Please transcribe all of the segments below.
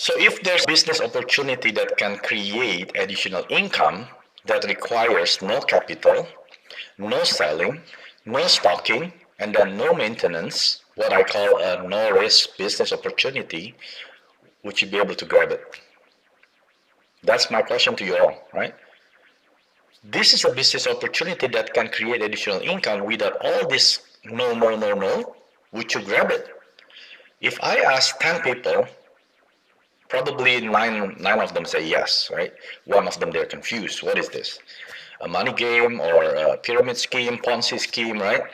So if there's business opportunity that can create additional income that requires no capital, no selling, no stocking, and then no maintenance, what I call a no-risk business opportunity, would you be able to grab it? That's my question to you all, right? This is a business opportunity that can create additional income without all this no, no, no, no. Would you grab it? If I ask 10 people, probably nine of them say yes, right? One of them, they're confused. What is this? A money game or a pyramid scheme, Ponzi scheme, right?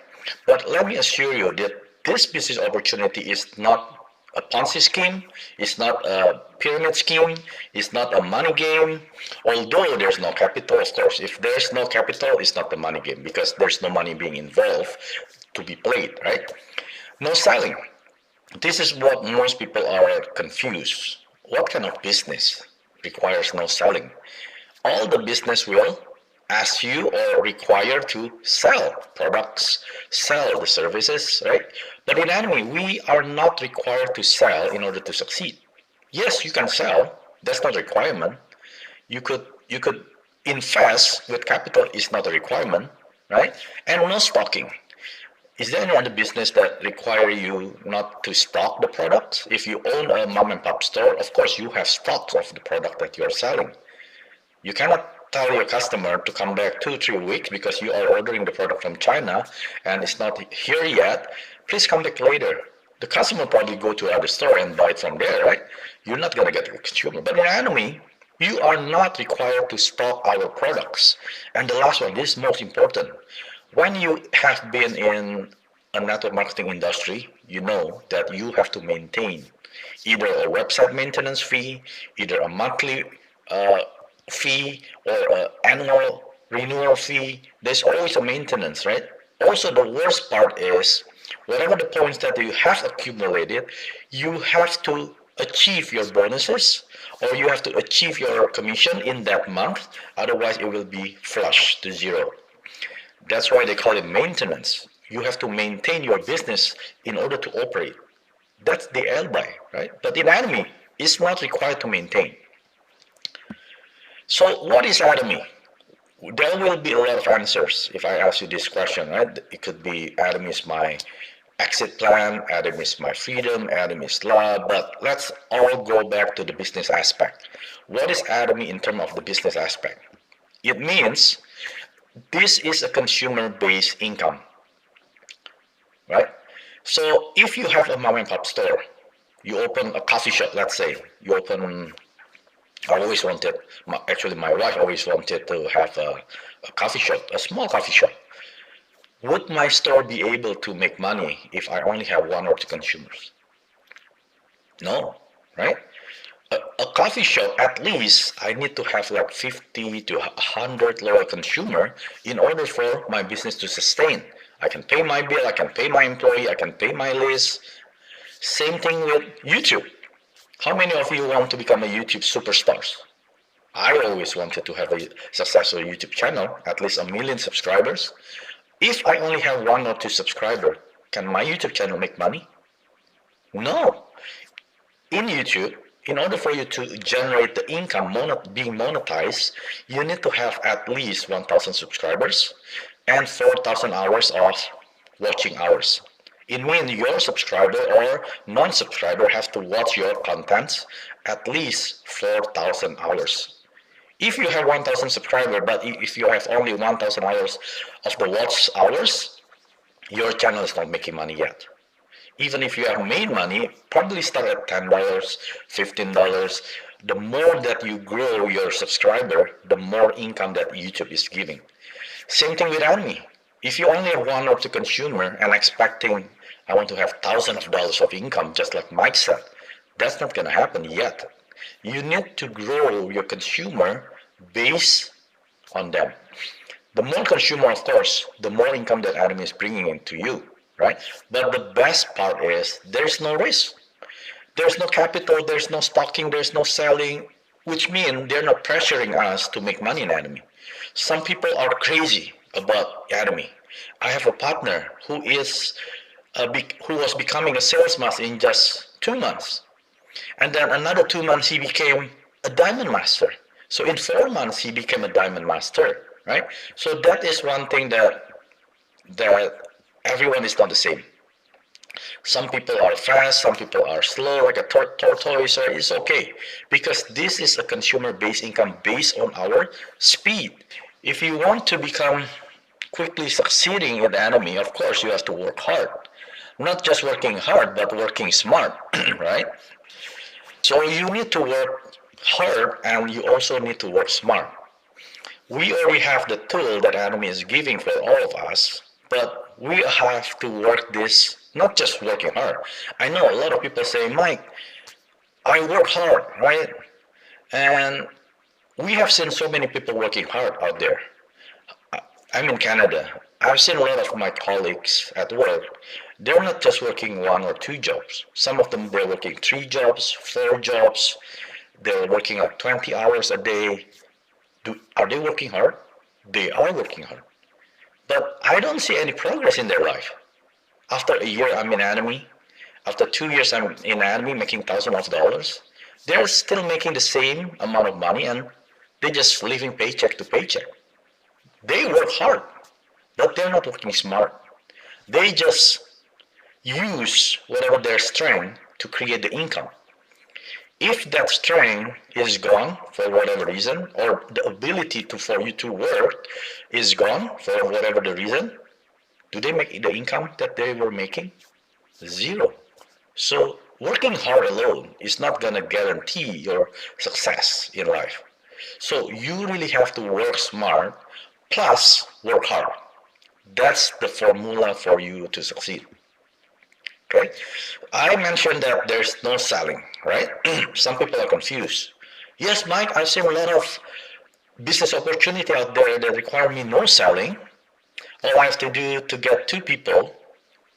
But let me assure you that this business opportunity is not a Ponzi scheme, it's not a pyramid scheme, it's not a money game, although there's no capital, of course. If there's no capital, it's not the money game because there's no money being involved to be played, right? No selling. This is what most people are confused. What kind of business requires no selling? All the business will ask you or require to sell products, sell the services, right? But in Atomy, we are not required to sell in order to succeed. Yes, you can sell. That's not a requirement. You could invest with capital is not a requirement, right? And no stocking. Is there any other business that require you not to stock the products? If you own a mom and pop store, of course you have stocks of the product that you are selling. You cannot tell your customer to come back 2-3 weeks because you are ordering the product from China and it's not here yet. Please come back later. The customer probably go to other store and buy it from there, right? You're not gonna get the consumer. But in Atomy, you are not required to stock our products. And the last one, this is most important. When you have been in a network marketing industry, you know that you have to maintain either a website maintenance fee, either a monthly fee or an annual renewal fee. There's always a maintenance, right? Also, the worst part is whatever the points that you have accumulated, you have to achieve your bonuses or you have to achieve your commission in that month. Otherwise, it will be flush to zero. That's why they call it maintenance. You have to maintain your business in order to operate. That's the LBI, right? But in Atomy, it's not required to maintain. So what is Atomy? There will be a lot of answers if I ask you this question, right? It could be Atomy is my exit plan, Atomy is my freedom, Atomy is love, but let's all go back to the business aspect. What is Atomy in terms of the business aspect? It means this is a consumer-based income, right? So if you have a mom and pop store, you open a coffee shop, let's say, I always wanted, actually my wife always wanted to have a coffee shop, a small coffee shop. Would my store be able to make money if I only have 1 or 2 consumers? No, right? A coffee shop, at least I need to have like 50 to 100 loyal consumer in order for my business to sustain. I can pay my bill, I can pay my employee, I can pay my list. Same thing with YouTube. How many of you want to become a YouTube superstars? I always wanted to have a successful YouTube channel, at least 1 million subscribers. If I only have 1 or 2 subscribers, can my YouTube channel make money? No. In YouTube, in order for you to generate the income being monetized, you need to have at least 1,000 subscribers and 4,000 hours of watching hours. It means your subscriber or non-subscriber have to watch your contents at least 4,000 hours. If you have 1,000 subscribers, but if you have only 1,000 hours of the watch hours, your channel is not making money yet. Even if you have made money, probably start at $10, $15. The more that you grow your subscriber, the more income that YouTube is giving. Same thing with Atomy. If you only have 1 or 2 consumer and expecting, I want to have thousands of dollars of income, just like Mike said, that's not going to happen yet. You need to grow your consumer based on them. The more consumer, of course, the more income that Atomy is bringing into you. Right? But the best part is there's no risk. There's no capital, there's no stocking, there's no selling, which means they're not pressuring us to make money in Atomy. Some people are crazy about Atomy. I have a partner who was becoming a salesman in just 2 months. And then another 2 months, he became a diamond master. So in 4 months, he became a diamond master, right? So that is one thing that everyone is not the same. Some people are fast, some people are slow, like a tortoise. It's okay because this is a consumer-based income based on our speed. If you want to become quickly succeeding in the enemy, of course you have to work hard. Not just working hard, but working smart, right? So you need to work hard and you also need to work smart. We already have the tool that enemy is giving for all of us, but we have to work this, not just working hard. I know a lot of people say, Mike, I work hard, right? And we have seen so many people working hard out there. I'm in Canada. I've seen a lot of my colleagues at work. They're not just working 1 or 2 jobs. Some of them, they're working 3 jobs, 4 jobs. They're working like 20 hours a day. Are they working hard? They are working hard. But I don't see any progress in their life. After a year, I'm in Atomy. After 2 years, I'm in Atomy making thousands of dollars. They're still making the same amount of money and they're just living paycheck to paycheck. They work hard, but they're not working smart. They just use whatever their strength to create the income. If that strength is gone for whatever reason, or the ability for you to work is gone for whatever the reason, do they make the income that they were making? Zero. So working hard alone is not going to guarantee your success in life. So you really have to work smart plus work hard. That's the formula for you to succeed. Okay? I mentioned that there's no selling, right? Some people are confused. Yes, Mike, I've seen a lot of business opportunity out there that require me no selling. All I have to do to get 2 people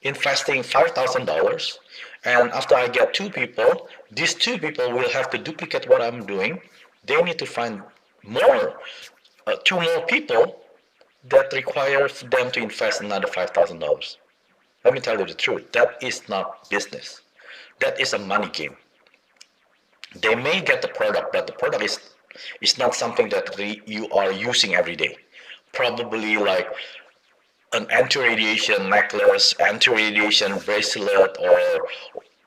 investing $5,000, and after I get 2 people, these 2 people will have to duplicate what I'm doing. They need to find more, 2 more people that require them to invest another $5,000. Let me tell you the truth, that is not business. That is a money game. They may get the product, but the product is not something that you are using every day. Probably like an anti-radiation necklace, anti-radiation bracelet, or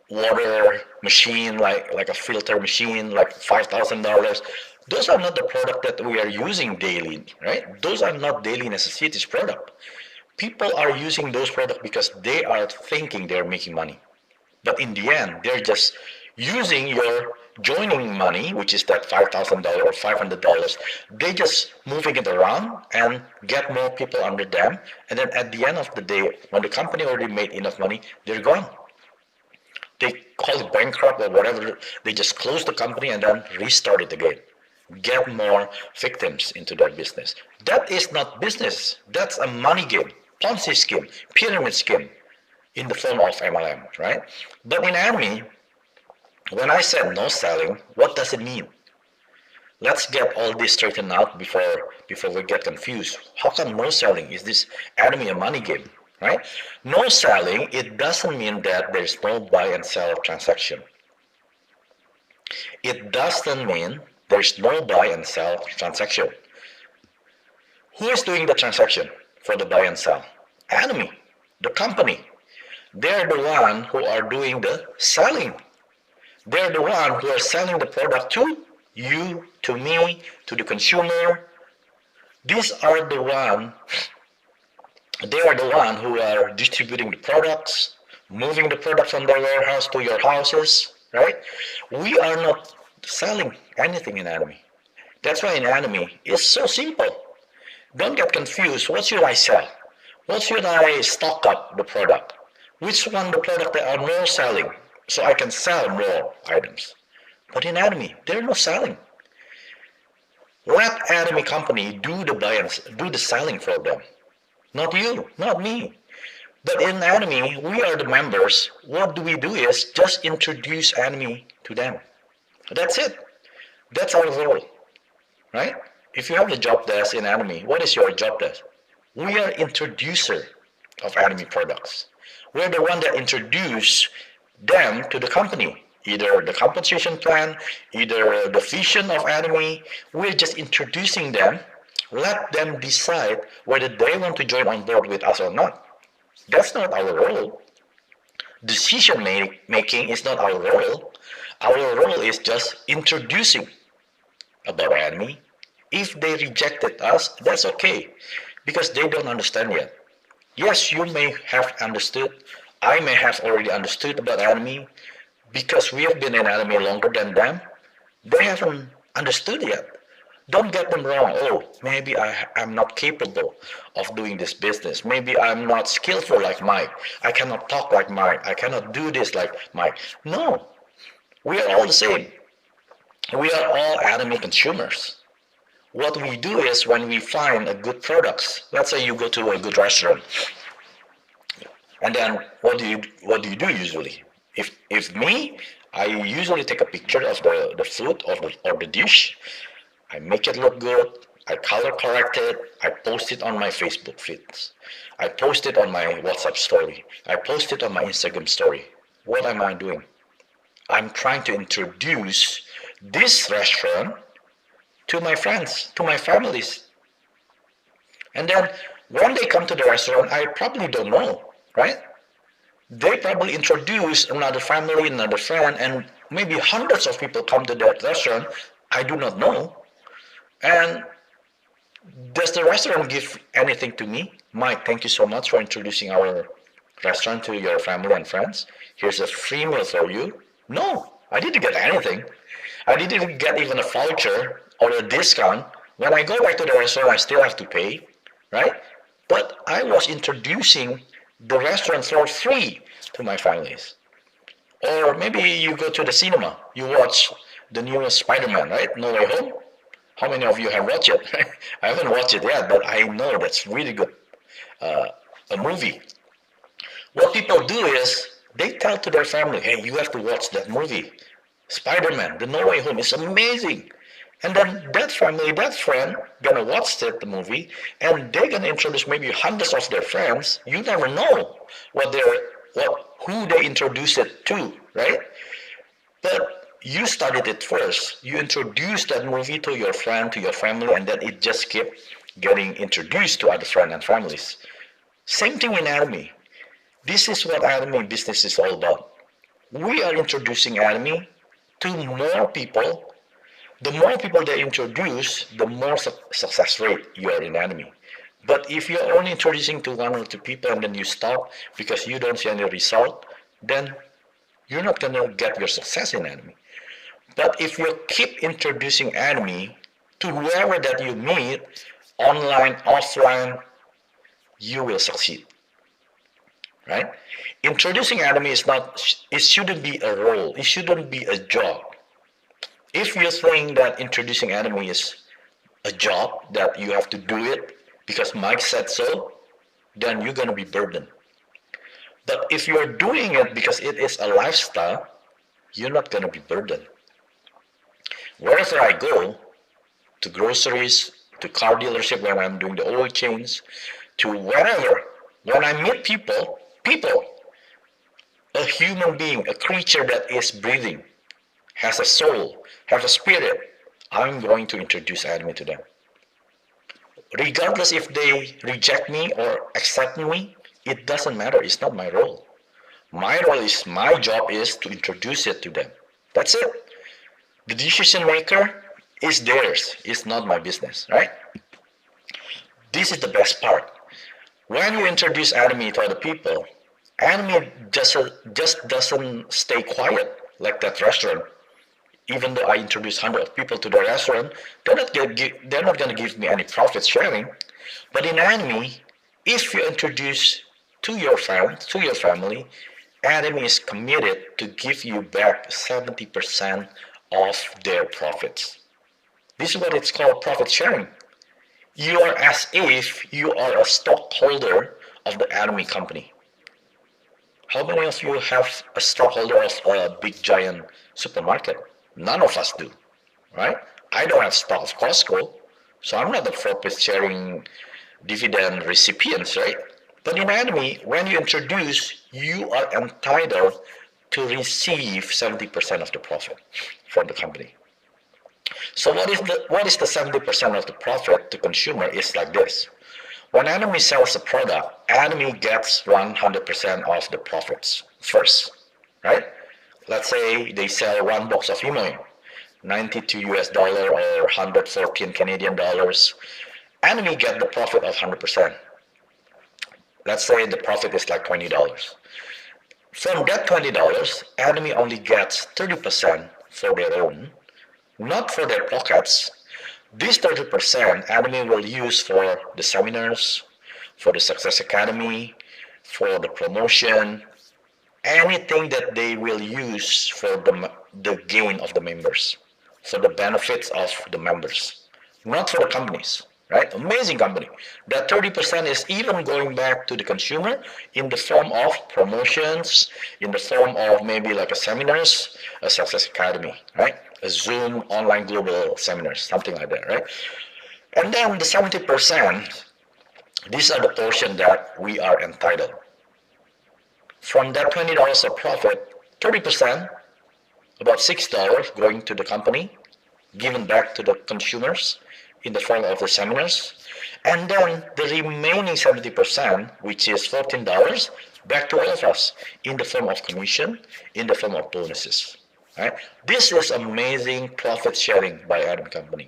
water machine, like a filter machine, like $5,000. Those are not the product that we are using daily, right? Those are not daily necessities product. People are using those products because they are thinking they're making money. But in the end, they're just using your joining money, which is that $5,000 or $500. They just moving it around and get more people under them. And then at the end of the day, when the company already made enough money, they're gone. They call it bankrupt or whatever. They just close the company and then restart it again. Get more victims into their business. That is not business. That's a money game, Ponzi scheme, pyramid scheme in the form of MLM, right? But in Atomy, when I said no selling, what does it mean? Let's get all this straightened out before we get confused. How come no selling? Is this Atomy a money game, right? No selling, it doesn't mean that there's no buy and sell transaction. It doesn't mean there's no buy and sell transaction. Who is doing the transaction for the buy and sell? Atomy, the company. They're the one who are doing the selling. They're the one who are selling the product to you, to me, to the consumer. These are the one, they are the one who are distributing the products, moving the product from their warehouse to your houses, right? We are not selling anything in Atomy. That's why in Atomy, it's so simple. Don't get confused. What should I sell? What should I stock up the product? Which one the product that are no selling? So I can sell more items. But in Atomy, they're not selling. Let Atomy company do the selling for them. Not you, not me. But in Atomy, we are the members. What do we do is just introduce Atomy to them. That's it. That's our role, right? If you have the job desk in Atomy, what is your job desk? We are introducer of Atomy products. We're the one that introduce them to the company. either the compensation plan, either the vision of Atomy. We're just introducing them. Let them decide whether they want to join on board with us or not. That's not our role. Decision making is not our role. Our role is just introducing about Atomy. If they rejected us, that's okay, because they don't understand yet. Yes, you may have understood. I may have already understood about Atomy, because we have been in Atomy longer than them. They haven't understood yet. Don't get them wrong. Oh, maybe I'm not capable of doing this business. Maybe I'm not skillful like Mike. I cannot talk like Mike. I cannot do this like Mike. No, we are all the same. We are all Atomy consumers. What we do is when we find a good products, let's say you go to a good restaurant, and then what do you do usually? If me, I usually take a picture of the food or the dish. I make it look good. I color correct it. I post it on my Facebook feeds. I post it on my WhatsApp story. I post it on my Instagram story. What am I doing? I'm trying to introduce this restaurant to my friends, to my families. And then when they come to the restaurant, I probably don't know, right? They probably introduce another family, another friend, and maybe hundreds of people come to that restaurant. I do not know. And does the restaurant give anything to me? Mike, thank you so much for introducing our restaurant to your family and friends. Here's a free meal for you. No, I didn't get anything. I didn't get even a voucher or a discount. When I go back to the restaurant, I still have to pay, right? But I was introducing the restaurant for free to my families. Or maybe you go to the cinema, you watch the newest Spider-Man, right? No Way Home. How many of you have watched it? I haven't watched it yet, but I know that's really good. A movie. What people do is they tell to their family, hey, you have to watch that movie. Spider-Man, the No Way Home is amazing. And then that family, that friend, gonna watch the movie, and they're gonna introduce maybe hundreds of their friends. You never know who they introduce it to, right? But you studied it first. You introduced that movie to your friend, to your family, and then it just kept getting introduced to other friends and families. Same thing in Atomy. This is what Atomy business is all about. We are introducing Atomy to more people. The more people they introduce, the more success rate you are in Atomy. But if you're only introducing to one or two people and then you stop because you don't see any result, then you're not going to get your success in Atomy. But if you keep introducing Atomy to whoever that you meet, online, offline, you will succeed. Right? Introducing Atomy it shouldn't be a role, it shouldn't be a job. If you think that introducing Atomy is a job, that you have to do it because Mike said so, then you're going to be burdened. But if you're doing it because it is a lifestyle, you're not going to be burdened. Wherever I go, to groceries, to car dealership when I'm doing the oil change, to wherever, when I meet people, a human being, a creature that is breathing, has a soul, has a spirit, I'm going to introduce Atomy to them. Regardless if they reject me or accept me, it doesn't matter. It's not my role. My job is to introduce it to them. That's it. The decision maker is theirs. It's not my business, right? This is the best part. When you introduce Atomy to other people, Atomy just doesn't stay quiet like that restaurant. Even though I introduce hundreds of people to the restaurant, they're not going to give me any profit sharing. But in Atomy, if you introduce to your friends, to your family, Atomy is committed to give you back 70% of their profits. This is what it's called profit sharing. You are as if you are a stockholder of the Atomy company. How many of you have a stockholder of a big giant supermarket? None of us do, right? I don't have stock of Costco, so I'm not a profit sharing dividend recipient, right? But in Atomy, when you introduce, you are entitled to receive 70% of the profit from the company. So what is the 70% of the profit to consumer is like this. When Atomy sells a product, Atomy gets 100% of the profits first, right? Let's say they sell one box of email, 92 US dollar or 114 Canadian dollars. Atomy get the profit of 100%. Let's say the profit is like $20. From that $20, Atomy only gets 30% for their own, not for their pockets. This 30% Atomy will use for the seminars, for the Success Academy, for the promotion, anything that they will use for the gain of the members, for the benefits of the members, not for the companies, right? Amazing company. That 30% is even going back to the consumer in the form of promotions, in the form of maybe like a seminars, a Success Academy, right? A Zoom online global seminars, something like that, right? And then the 70%, these are the portion that we are entitled. From that $20 of profit, 30%, about $6 going to the company, given back to the consumers in the form of the seminars. And then the remaining 70%, which is $14, back to all of us in the form of commission, in the form of bonuses. Right? This is amazing profit sharing by Arun company.